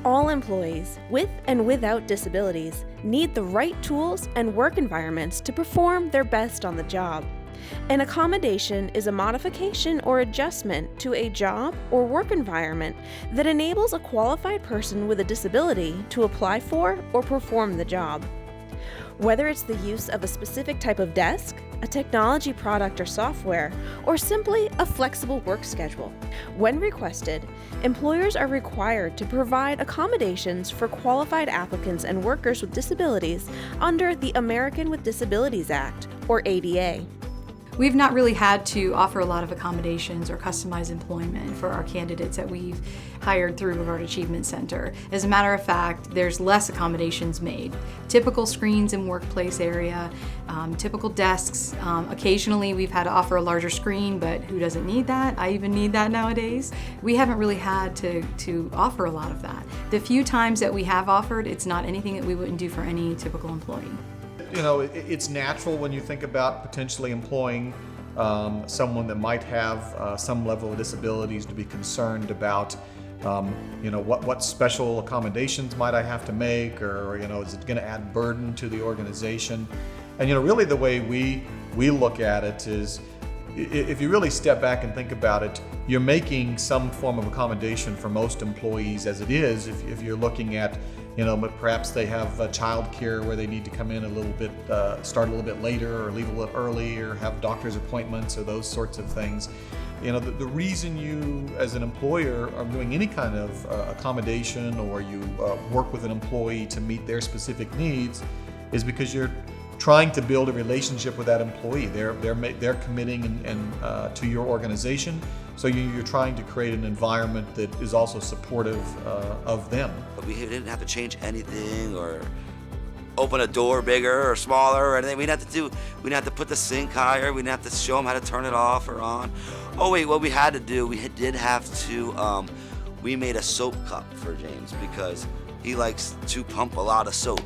All employees, with and without disabilities, need the right tools and work environments to perform their best on the job. An accommodation is a modification or adjustment to a job or work environment that enables a qualified person with a disability to apply for or perform the job. Whether it's the use of a specific type of desk, a technology product or software, or simply a flexible work schedule, when requested, employers are required to provide accommodations for qualified applicants and workers with disabilities under the American with Disabilities Act, or ADA. We've not really had to offer a lot of accommodations or customized employment for our candidates that we've hired through Brevard Achievement Center. As a matter of fact, there's less accommodations made. Typical screens in workplace area, typical desks. Occasionally we've had to offer a larger screen, but who doesn't need that? I even need that nowadays. We haven't really had to offer a lot of that. The few times that we have offered, it's not anything that we wouldn't do for any typical employee. You know, it's natural when you think about potentially employing someone that might have some level of disabilities to be concerned about, you know, what special accommodations might I have to make, or, you know, is it going to add burden to the organization? And, you know, really the way we look at it is, if you really step back and think about it, you're making some form of accommodation for most employees as it is. If you're looking at, you know, but perhaps they have child care where they need to come in a little bit, start a little bit later, or leave a little early, or have doctor's appointments, or those sorts of things. You know, the reason you, as an employer, are doing any kind of accommodation, or you work with an employee to meet their specific needs, is because you're trying to build a relationship with that employee. They're committing and to your organization, so you're trying to create an environment that is also supportive of them. But we didn't have to change anything or open a door bigger or smaller or anything. We didn't have to put the sink higher. We didn't have to show them how to turn it off or on. Oh wait, what we had to do, we did have to, we made a soap cup for James because he likes to pump a lot of soap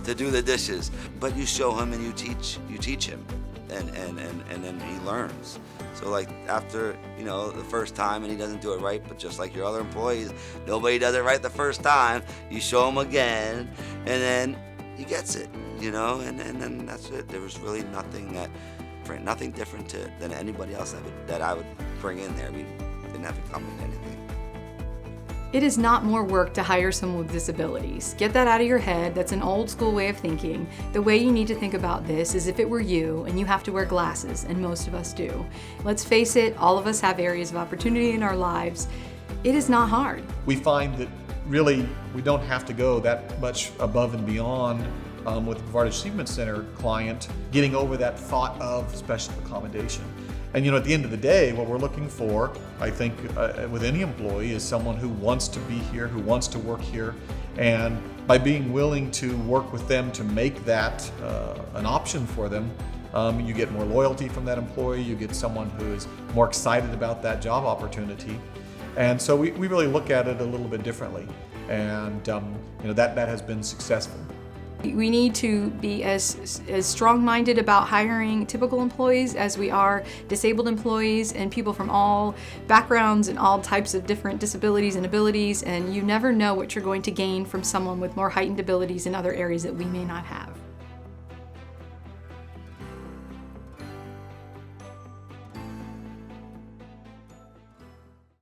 to do the dishes. But you show him and you teach him, and then he learns. So like after, you know, the first time and he doesn't do it right, but just like your other employees, nobody does it right the first time. You show him again, and then he gets it, you know, and then that's it. There was really nothing different than anybody else that I would bring in there. We didn't have to come in anything. It is not more work to hire someone with disabilities. Get that out of your head. That's an old school way of thinking. The way you need to think about this is if it were you and you have to wear glasses, and most of us do. Let's face it, all of us have areas of opportunity in our lives. It is not hard. We find that really we don't have to go that much above and beyond with the Brevard Achievement Center client getting over that thought of special accommodation. And you know, at the end of the day, what we're looking for, I think, with any employee is someone who wants to be here, who wants to work here, and by being willing to work with them to make that an option for them, you get more loyalty from that employee, you get someone who is more excited about that job opportunity. And so we really look at it a little bit differently, and you know, that has been successful. We need to be as strong-minded about hiring typical employees as we are disabled employees and people from all backgrounds and all types of different disabilities and abilities, and you never know what you're going to gain from someone with more heightened abilities in other areas that we may not have.